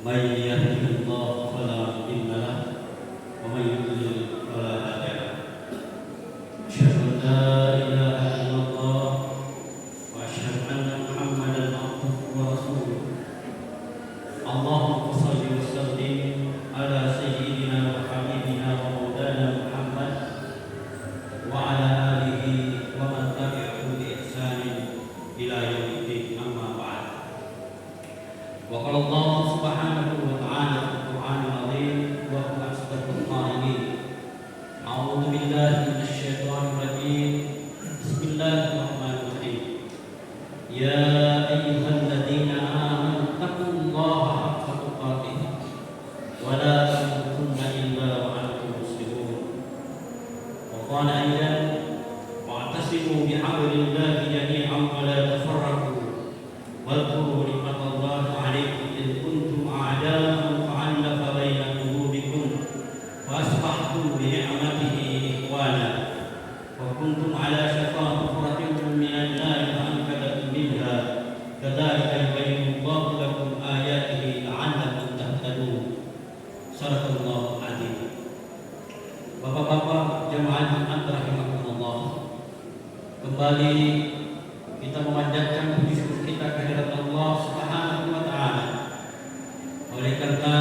من يهده الله فلا مضل له ومن يضلل فلا هادي له أشهد أن لا إله إلا الله وأشهد أن محمدا عبده ورسوله اللهم صل وسلم على سيدنا وحبيبنا ومولانا محمد وعلى آله ومن تبعه بإحسان إلى يوم الدين أما بعد وقال الله سبحانه وتعالى في القرآن العظيم وهو أصدق القائلين أعوذ بالله من الشيطان الرجيم بسم الله الرحمن الرحيم يا أيها الذين آمنوا اتقوا الله حق تقاته ولا تموتن إلا وأنتم مسلمون وقال أيضا واعتصموا بحبل الله جميعا ولا تفرقوا واذكروا نعمة الله عليكم إذ كنتم أعداء فألف بين قلوبكم فأصبحتم بنعمته إخوانا وكنتم على شفا حفرة من النار فأنقذكم منها كذلك يبين الله لكم آياته لعلكم تهتدون صدق الله العظيم. Bapak-bapak jemaah Jumat rahimakumullah, kembali kita memanjatkan puji syukur kita kehadirat Allah Subhanahu wa taala. Oleh karena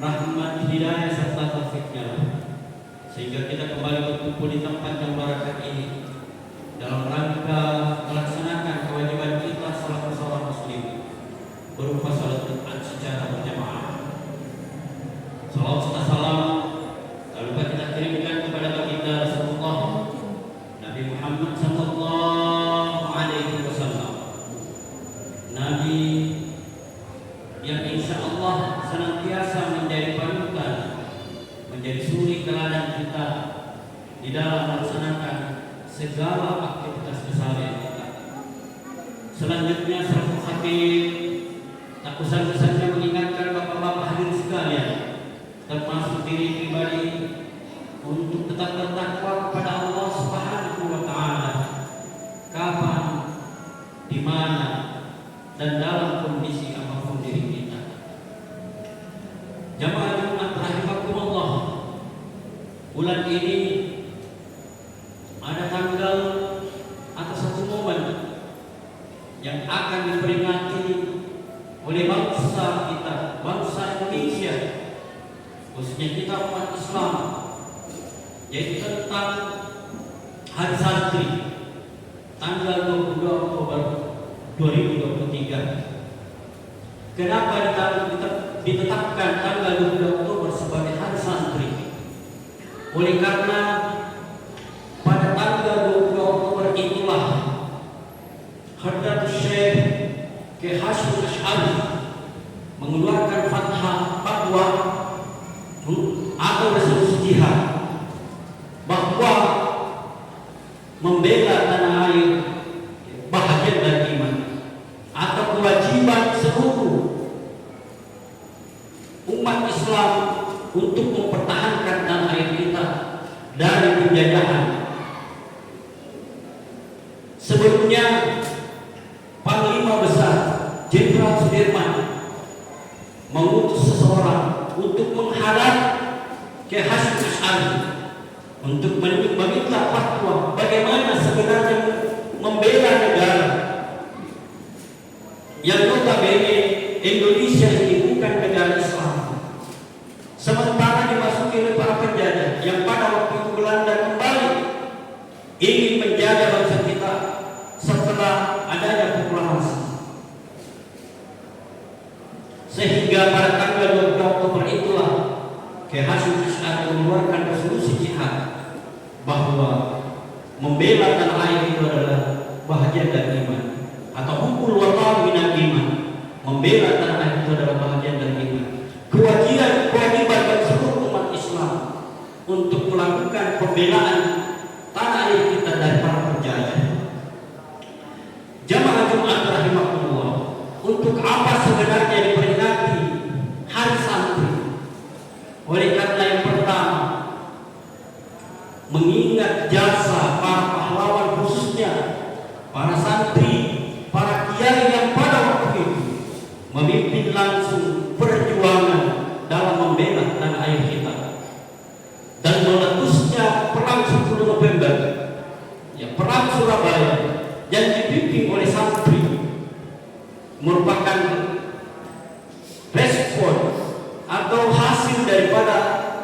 rahmat hidayah serta taufik-Nya, sehingga kita kembali berkumpul di tempat yang barakah ini dalam rangka melaksanakan kewajiban kita selaku seorang muslim berupa salat Jumat secara berjamaah. Salawat serta salam tak lupa kita kirimkan kepada baginda Rasulullah Nabi Muhammad sallallahu alaihi wasallam, Nabi yang insya Allah senantiasa menjadi panutan, menjadi suri teladan kita di dalam melaksanakan segala aktivitas keseharian kita. Selanjutnya selaku khatib, tak usah-usahnya mengingatkan bapak-bapak hadirin sekalian, termasuk diri pribadi, untuk tetap bertakwa kepada Allah Subhanahu wa taala kapan, di mana, dan dalam kondisi apapun diri kita. Jamaah Jumat rahimakumullah, bulan ini ada tanggal atau satu momen yang akan diperingati oleh bangsa kita, bangsa Indonesia, khususnya kita umat Islam, yaitu tentang Hari Santri tanggal 22 Oktober 2023. Kenapa ditetapkan tanggal 22 Oktober sebagai Hari Santri? Oleh karena pada tanggal 22 Oktober itulah Hadratus Syekh Kiai Hasyim Asy'ari mengeluarkan fatwa atau resolusi jihad bahwa membela tanah air bahagian dari iman atau kewajiban seluruh umat Islam untuk mempertahankan tanah air kita dari penjajahan. Sebelumnya Panglima Besar Jenderal Sudirman mengutus seseorang untuk menghadap Kiai Hasyim Asy'ari untuk meminta fatwa bagaimana sebenarnya membela negara yang notabene Indonesia ini bukan negara Islam, sementara dimasuki oleh para penjajah yang pada waktu itu Belanda kembali ingin menjaga bangsa kita setelah adanya proklamasi. Sehingga pada tanggal 20 Oktober itulah Kiai Hasyim Asy'ari mengeluarkan resolusi jihad bahwa membela tanah air itu adalah bahagian dari iman, atau hubbul watan minal iman. Membela tanah air itu adalah bahagian dari iman. Kewajiban bagi seluruh umat Islam untuk melakukan pembelaan tanah air kita dari para penjajah. Jamaah Jumat rahimakumullah, untuk apa sebenarnya diperingati Hari Santri? Oleh karena yang pertama, mengingat jasa para pahlawan, khususnya para santri, para kiai yang pada waktu itu memimpin langsung perjuangan dalam membela tanah air kita. Dan meletusnya perang 10 November, ya, perang Surabaya yang dipimpin oleh santri merupakan respon atau hasil daripada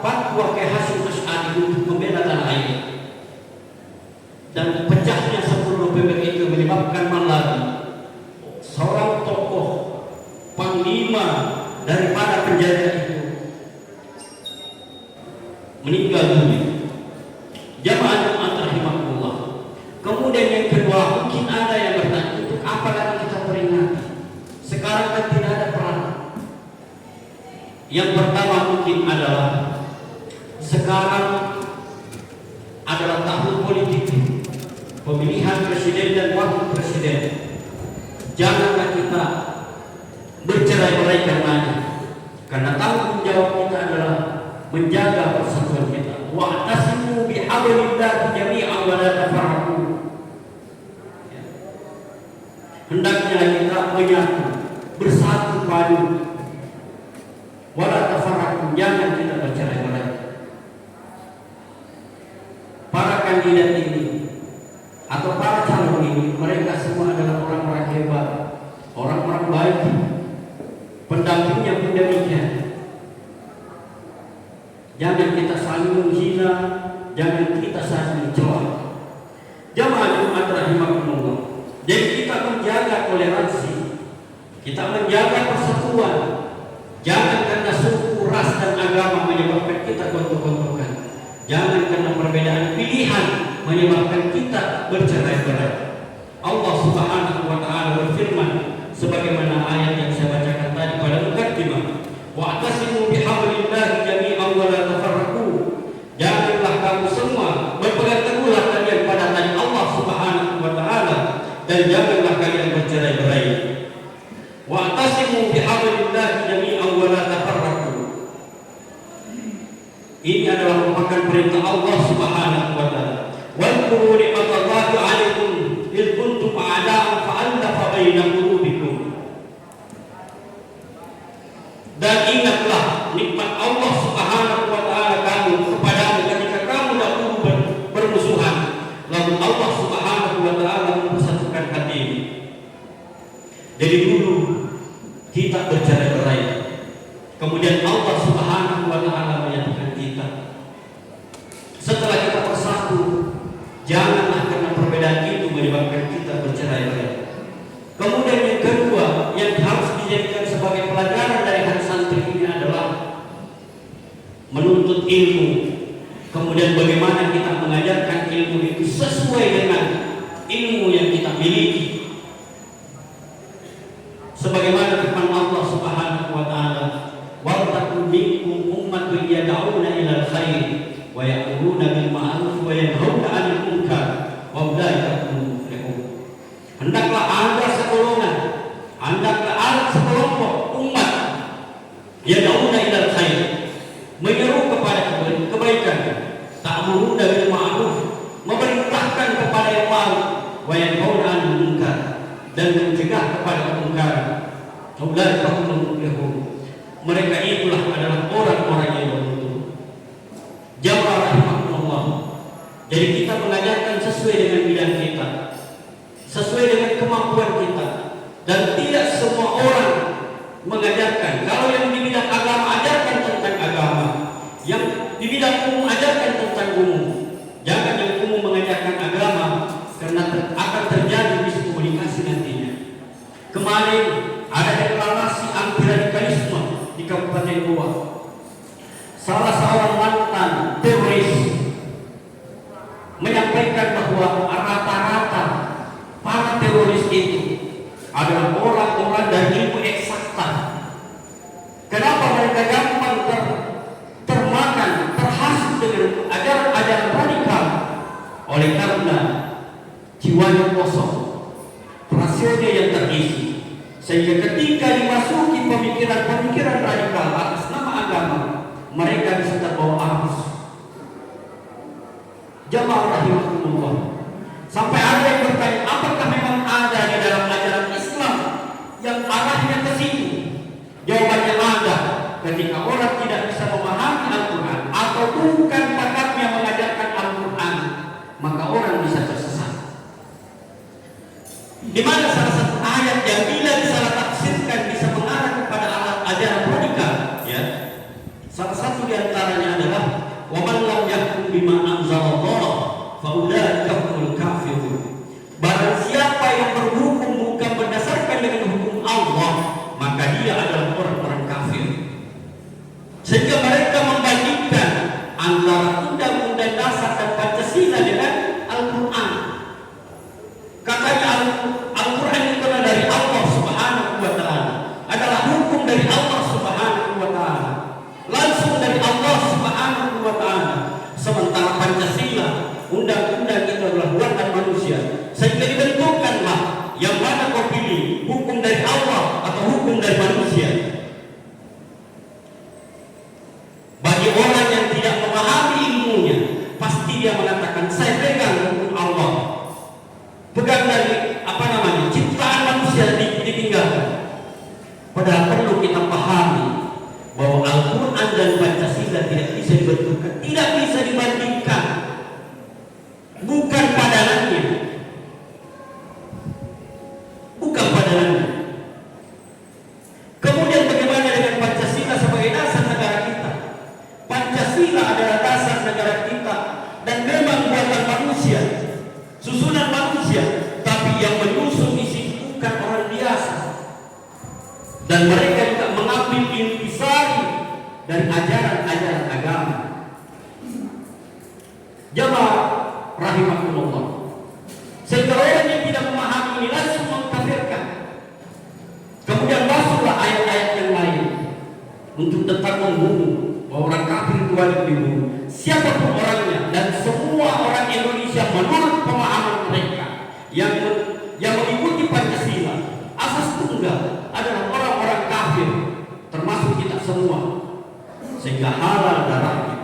fatwa Kiai Hasyim Asy'ari untuk membela tanah air. Dan pecahnya 10 November itu menyebabkan lagi seorang tokoh panglima daripada penjara itu meninggal dunia. Jamaah Jumat rahimahullah. Kemudian yang kedua, mungkin ada yang bertanya, untuk apa lagi kita peringati? Sekarang kan tidak ada perang. Yang pertama mungkin adalah sekarang adalah tahun politik, pemilihan presiden dan wakil presiden. Janganlah kita bercerai-berai karenanya, karena tanggung jawab kita adalah menjaga persatuan kita. Wa'tasimu bihablillahi jami'an wa la tafarraqu. Hendaknya kita menyatu, bersatu padu. Wa la tafarraqu, jangan kita bercerai-berai. Para kandidat ini atau para calon ini, mereka semua adalah orang-orang hebat, orang-orang baik. Pendampingnya pun demikian. Jangan kita saling menghina, jangan kita saling mencela. Jamaah Jumat rahimahumullah. Jadi kita menjaga toleransi, kita menjaga persatuan. Jangan karena suku, ras dan agama menyebabkan kita gontok-gontokan. Jangan karena perbedaan pilihan menyebabkan kita bercerai-berai. Allah Subhanahu wa taala berfirman sebagaimana ayat yang saya bacakan tadi pada mukaddimah, wa'tasimu bihablillahi jami'an wa la tafarraqu. Janganlah kamu semua berpegang teguhlah kalian pada tali Allah Subhanahu wa taala dan janganlah kalian bercerai-berai. Wa'tasimu bihablillahi jami'an wa la tafarraqu. Ini adalah merupakan perintah Allah Subhanahu wa taala. Wadhkuru ni'matallahi 'alaikum id kuntum a'da'an fa'alafa baina qulubikum. Dan ingatlah nikmat Allah Subhanahu wa taala kamu kepadamu ketika kamu dahulu bermusuhan, lalu Allah Subhanahu wa taala mempersatukan hati. Jadi dulu kita bercerai-berai, kemudian Allah Subhanahu wa taala menyatukan kita. Setelah kita bersatu, janganlah karena perbedaan itu menyebabkan kita bercerai-berai. Kemudian yang kedua yang harus dijadikan sebagai pelajaran dari hari santri ini adalah menuntut ilmu. Kemudian bagaimana kita mengajarkan ilmu itu sesuai dengan ilmu yang kita miliki. Sebagaimana firman Allah Subhanahu wa taala, "Wa takum minkum ummatun yad'una ilal khair wa ya'muruna bil ma'ruf wa yanhauna 'anil munkar wa ulaika humul muflihun." Hendaklah ada segolongan, hendaklah ada sekelompok umat yad'una ilal khair, menyeru kepada kebaikan, ta'muruna bil ma'ruf, memerintahkan kepada yang baik, wa yanhauna 'anil munkar, dan mencegah kepada kemungkaran. Ulaika humul muflihun. Mereka itulah adalah orang-orang yang beruntung. Jamaah rahimahullah. Jadi kita mengajarkan sesuai dengan bidang kita, sesuai dengan kemampuan kita, dan tidak semua orang mengajarkan. Kalau yang di bidang agama ajarkan tentang agama, yang di bidang umum ajarkan tentang umum. Jangan yang umum mengajarkan agama, karena akan terjadi miskomunikasi nantinya. Kemarin ada deklarasi anti radikalisme di Kabupaten Goa. Salah seorang mantan teroris menyampaikan bahwa rata-rata para teroris itu adalah orang-orang dari ilmu eksakta. Kenapa mereka gampang termakan, terhasut dengan ajaran radikal? Oleh karena jiwanya kosong, rasionya yang terisi, sehingga ketika dimasuki pemikiran-pemikiran radikal atas nama agama, mereka bisa terbawa arus. Jamaah rahimahumullah. Sampai ada yang bertanya, apakah memang ada di dalam ajaran Islam yang arahnya ke situ? ketika orang tidak bisa memahami Al-Quran atau bukan pakatnya mengajarkan Al-Quran, maka orang bisa tersesat. Di mana salah satu ayat yang bila disalah tafsirkan bisa mengarah kepada ajaran radikal, ya. Salah satu di antaranya adalah wa man lam yahkum bima anzalallah fa ulaika humul kafirun. Barang siapa yang berhukum bukan berdasarkan dengan hukum Allah, maka dia adalah orang-orang kafir. Sehingga mereka membandingkan antara undang-undang dasar dan Pancasila dengan Al-Quran. Katanya Al-Quran itu adalah dari Allah Subhanahu wa Ta'ala, adalah hukum dari Allah Subhanahu wa Ta'ala, langsung dari Allah Subhanahu wa Ta'ala. Sementara Pancasila, undang-undang itu adalah buatan manusia. Sehingga dibentukkanlah yang mana kau pilih, hukum dari Allah atau hukum dari manusia. Bagi orang yang tidak memahami ilmunya, pasti dia mengatakan saya pegang hukum Allah, pegang dari ciptaan manusia ditinggalkan. Padahal perlu kita pahami bahwa Al-Quran dan Pancasila tidak bisa dibentukkan, tidak bisa dibandingkan, bukan padanannya, bukan padanannya. Kemudian bagaimana dengan Pancasila sebagai dasar negara kita? Pancasila adalah dasar negara kita dan memang buatan manusia, susunan manusia, tapi yang menyusun isi bukan orang biasa. Dan mereka juga mengambil intisari dari ajaran-ajaran agama. Jamaah rahimakumullah. Sehingga orang yang tidak memahami ini langsung mengkafirkan. Kemudian masuklah ayat-ayat yang lain untuk tetap membunuh bahwa orang kafir itu wajib dibunuh. Siapapun orangnya dan semua orang Indonesia menurut pemahaman mereka yang mengikuti Pancasila, asas tunggal adalah orang-orang kafir, termasuk kita semua. Sehingga halal darahnya.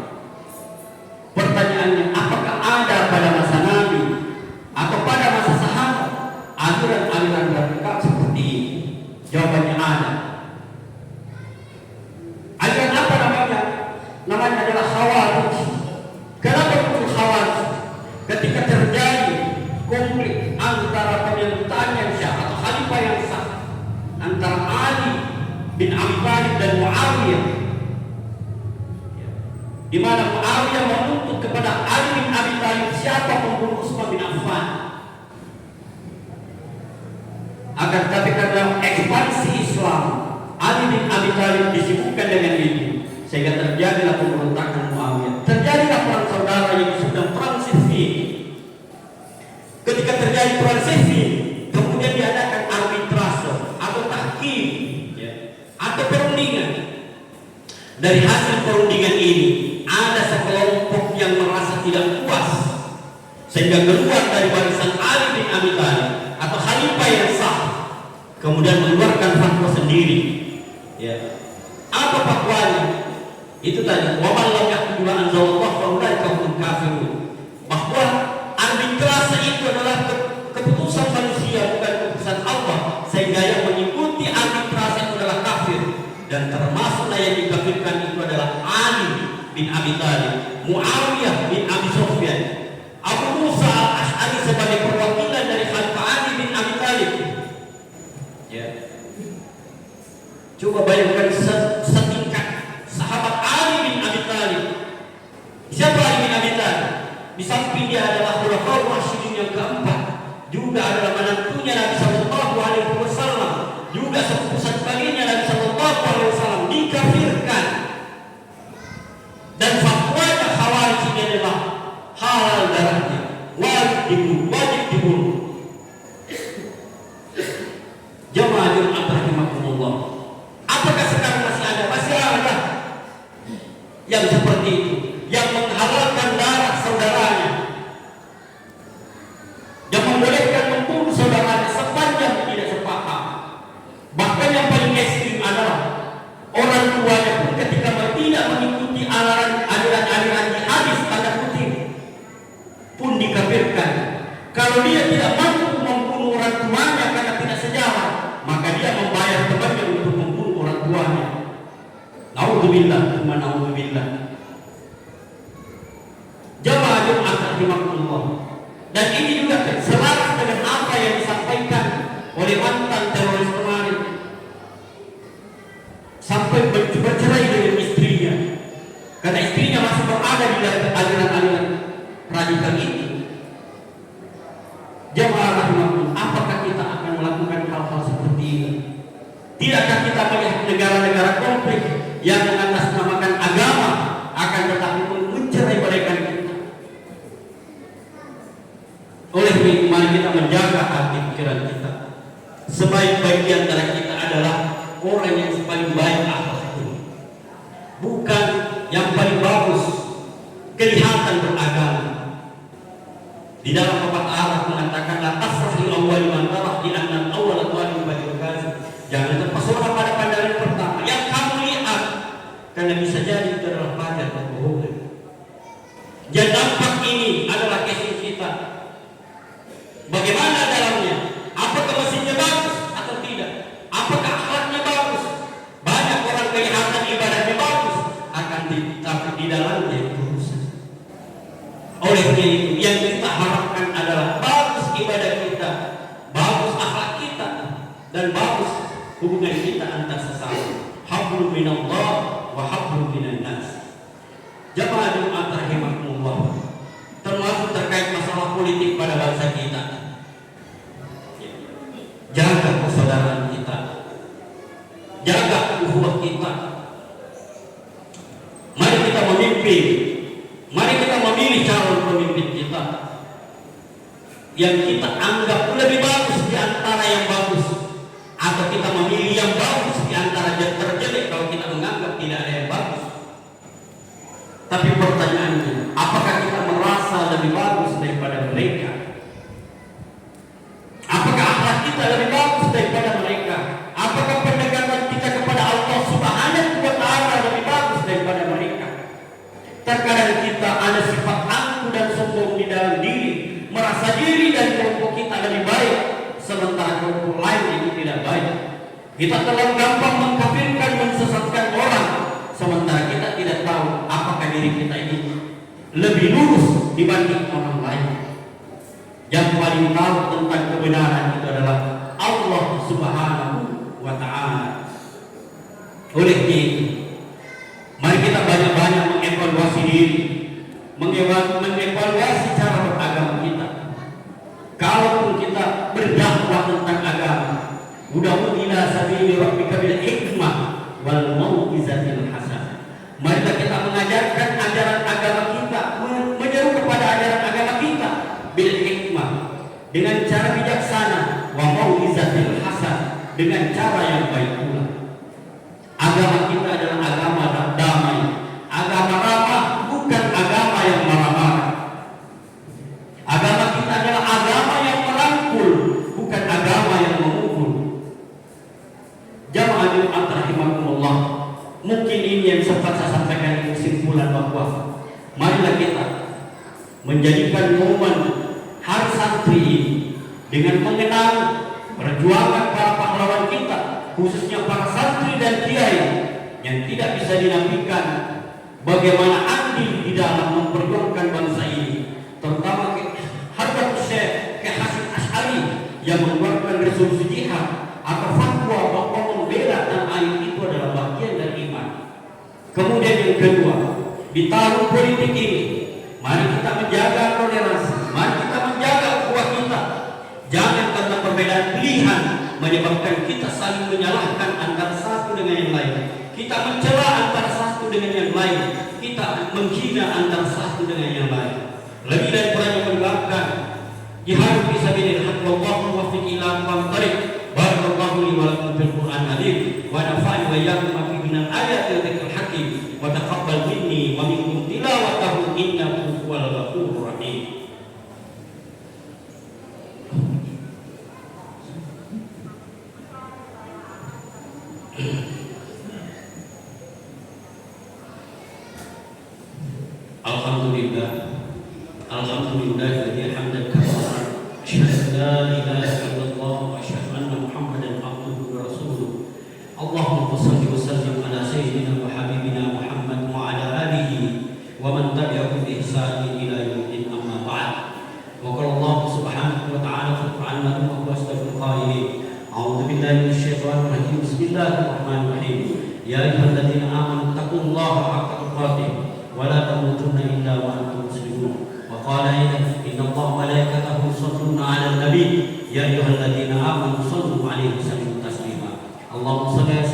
Pertanyaannya, apakah ada pada masa Nabi atau pada masa sahabat aliran-aliran radikal seperti ini? Jawabannya ada. Aliran apa namanya? Namanya adalah Khawarij. Kenapa muncul Khawarij? Ketika terjadi konflik antara pemerintahan yang sah atau khalifah yang sah antara Ali bin Abi Thalib dan Muawiyah, di mana Muawiyah menuntut kepada Ali bin Abi Thalib siapa pembunuh Utsman bin Affan. Akan tetapi karena ekspansi Islam, Ali bin Abi Thalib disibukkan dengan ini, sehingga terjadilah pemberontakan Muawiyah. Terjadilah perang saudara yang disebut perang Siffin. Ketika terjadi perang Siffin, kemudian diadakan arbitrase atau tahkim, atau perundingan. Dari hasil perundingan ini, ada sekelompok yang merasa tidak puas, sehingga keluar dari barisan Ali bin Abi Thalib atau khalifah yang sah, kemudian mengeluarkan fatwa sendiri. Ya. Apa fatwanya? Itu tadi, wa man lam yahkum bima anzalallah fa ulaika humul kafirun. Bahwa arbitrase itu adalah keputusan manusia, bukan keputusan Allah, sehingga yang mengikuti arbitrase itu adalah kafir. Dan termasuklah yang dikafirkan itu adalah Ali bin Abi Thalib, Muawiyah bin Abi Sufyan, Abu Musa al-Ash'ari sebagai perwakilan dari Khalifah Ali bin Abi Thalib. Ya. Coba bayangkan setingkat sahabat Ali bin Abi Thalib. Siapa Ali bin Abi Thalib? Di samping dia adalah Khulafaur Rasyidin yang keempat, juga adalah menantunya Nabi sallallahu alaihi wasallam, juga sepupu sekalinya Nabi sallallahu alaihi wasallam dikafirkan. Dan fatwanya Khawarij ini adalah halal darahnya, wajib dibunuh. Jamaah Jumat rahimakumullah. Apakah sekarang masih ada? Masih ada yang seperti itu, yang menghalalkan darah saudaranya, yang membolehkan membunuh saudaranya sepanjang tidak sepaham. Bahkan yang paling ekstrim adalah orang tuanya pun ketika tidak mengikuti aliran jihadis tanda kutip pun dikafirkan. Kalau dia tidak mampu membunuh orang tuanya karena tidak sejarah, maka dia membayar temannya untuk membunuh orang tuanya. Naudzubillah, naudzubillah. Jamaah Jumat rahimakumullah. Dan ini juga selaras dengan apa yang disampaikan oleh mantan teroris kemarin, sampai bercerai dengan istrinya karena istrinya masih berada di dalam aliran-aliran radikal itu. Jamaah rahimakumullah, apakah kita akan melakukan hal-hal seperti ini? Tidakkah kita melihat negara-negara konflik yang mengatasnamakan agama akan tetapi mencerai beraikan kita? Oleh itu, mari kita menjaga hati pikiran kita. Sebaik-baik di antara kita adalah orang yang paling baik akhlaknya, bukan yang paling bagus kelihatan beragama. Di dalam pepatah Arab mengatakan la tasrahil awwal man tarah di anna awwal tu'alim bajul kazi. Jangan terpesona pada pandangan pertama yang kamu lihat, karena bisa jadi itu adalah pandangan kebohongan. Dan dampak ini adalah kesin kita. Bagaimana dalamnya? Apakah mesinnya bagus atau tidak? Apakah akhlaknya bagus? Banyak orang kelihatan ibadahnya bagus, akan tapi di dalamnya itu rusak. Oleh itu, yang kita harapkan adalah bagus ibadah kita, bagus akhlak kita, dan bagus hubungan kita antar sesama. Hablum minallah wa hablum minan nas. Jamaah Jumat rahimakumullah, termasuk terkait masalah politik pada bangsa kita. Jaga persaudaraan kita, jaga ukhuwah kita. Mari kita memimpin, mari kita memilih calon pemimpin kita yang kita anggap lebih bagus di antara yang bagus, atau kita memilih yang bagus di antara yang terjelek kalau kita menganggap tidak ada yang bagus. Tapi pertanyaannya, apakah kita merasa lebih bagus daripada mereka? Apakah akhlak kita lebih bagus daripada mereka? Apakah pendekatan kita kepada Allah Subhanahu wa Ta'ala lebih bagus daripada mereka? Terkadang kita ada sifat angkuh dan sombong di dalam diri, merasa diri dan kelompok kita lebih baik, sementara kelompok lain itu tidak baik. Kita terlalu gampang mengkafirkan, mensesatkan orang, sementara kita tidak tahu apakah diri kita ini lebih lurus dibanding orang lain. Yang paling tahu tentang kebenaran itu adalah Allah Subhanahu wa Ta'ala. Oleh itu, mari kita banyak-banyak mengevaluasi diri, mengevaluasi cara beragama kita. Kalaupun kita berdakwah tentang agama, ud'u ila sabili rabbika bil hikmah wal mau'izatil hasanah. Marilah kita mengajarkan ajaran agama kita, menyeru kepada ajaran agama kita bil hikmah, dengan cara bijaksana, wa mau'izatil hasanah, dengan cara yang baik pula. Agama kita adalah agama damai, agama ramah, bukan agama yang marah-marah. Agama kita adalah agama yang merangkul, bukan agama yang memukul. Jamaah Jumat rahimakumullah, mungkin ini yang sempat saya sampaikan di kesimpulan bahwa marilah kita menjadikan momen Hari Santri ini dengan mengenang perjuangan para pahlawan kita, khususnya para santri dan kiai yang tidak bisa dinafikan bagaimana andil di dalam memperjuangkan bangsa ini, terutama Hadratus Syekh Kiai Hasyim Asy'ari yang mengeluarkan resolusi jihad atau fatwa bahwa membela tanah air itu adalah bagian dari iman. Kemudian yang kedua, di tahun politik ini, mari kita menjaga toleransi, mari kita menjaga ukhuwah kita. Jangan karena perbedaan pilihan menyebabkan kita saling menyalahkan antara satu dengan yang lain, kita mencela antara satu dengan yang lain, kita menghina antara satu dengan yang lain. Lebih daripada menyebabkan jihad fi sabilillah, wallahu muwaffiq ila aqwamit thariq. Barakallahu li wa lakum fil Qur'an hadim wa nafa'ani wa iyyakum fi minal ayati wa dzikril hakim wa taqabbal minni wa minkum tilawatahu innahu huwal ghafurur rahim. Alhamdulillah, alhamdulillah hamdan katsiran, asyhadu an la ilaha illallah wa asyhadu anna Muhammadan abduhu wa rasuluh. Allahumma shalli wa sallim ala sayyidina wa habibina القائلين أعوذ بالله من الشيطان الرجيم بسم الله الرحمن الرحيم يا أيها الذين آمنوا اتقوا الله حق تقاته ولا تموتن إلا وأنتم مسلمون وقال أيضا إن الله وملائكته يصلون على النبي يا أيها الذين آمنوا صلوا عليه وسلموا تسليما اللهم صل على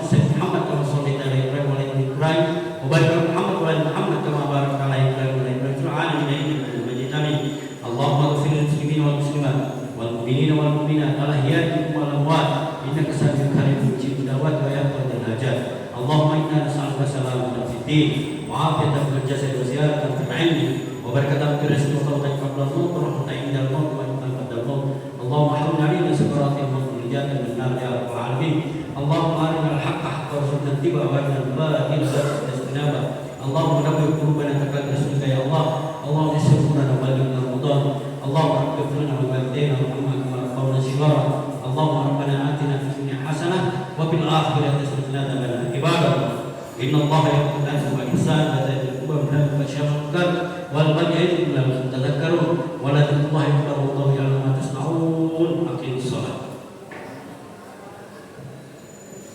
سيدنا محمد كما صليت على إبراهيم وعلى آل إبراهيم وبارك على محمد وعلى آل محمد كما باركت على إبراهيم وعلى آل إبراهيم في العالمين إنك حميد مجيد آمين اللهم اغفر للمسلمين والمسلمات والمؤمنين والمؤمنات الأحياء منهم والأموات إنك سميع قريب مجيب الدعوات ويقضي الحاجات اللهم إنا نسألك سلامة في الدين وعافية في الجسد وزيادة في العلم وبركة في الرزق وفوضى قبل الموت ورحمة عند الموت وإنك بعد الموت اللهم حول علينا سكرات الموت ونجاة من النار يا رب العالمين اللهم أرنا الحق حقا وارزقنا اتباعه وأرنا الباطل باطلا اجتنابه اللهم نور قلوبنا تقبل رسولك يا الله اللهم يسر أمورنا وبلغنا رمضان اللهم اغفر لنا ولوالدينا وارحمنا كما ربونا صغارا اللهم ربنا آتنا في الدنيا حسنة وفي الآخرة حسنة وقنا عذاب النار عباد الله إن الله يأمر بالعدل والإحسان وإيتاء ذي القربى وينهى عن الفحشاء والمنكر والبغي يعظكم لعلكم تذكرون ولذكر الله أكبر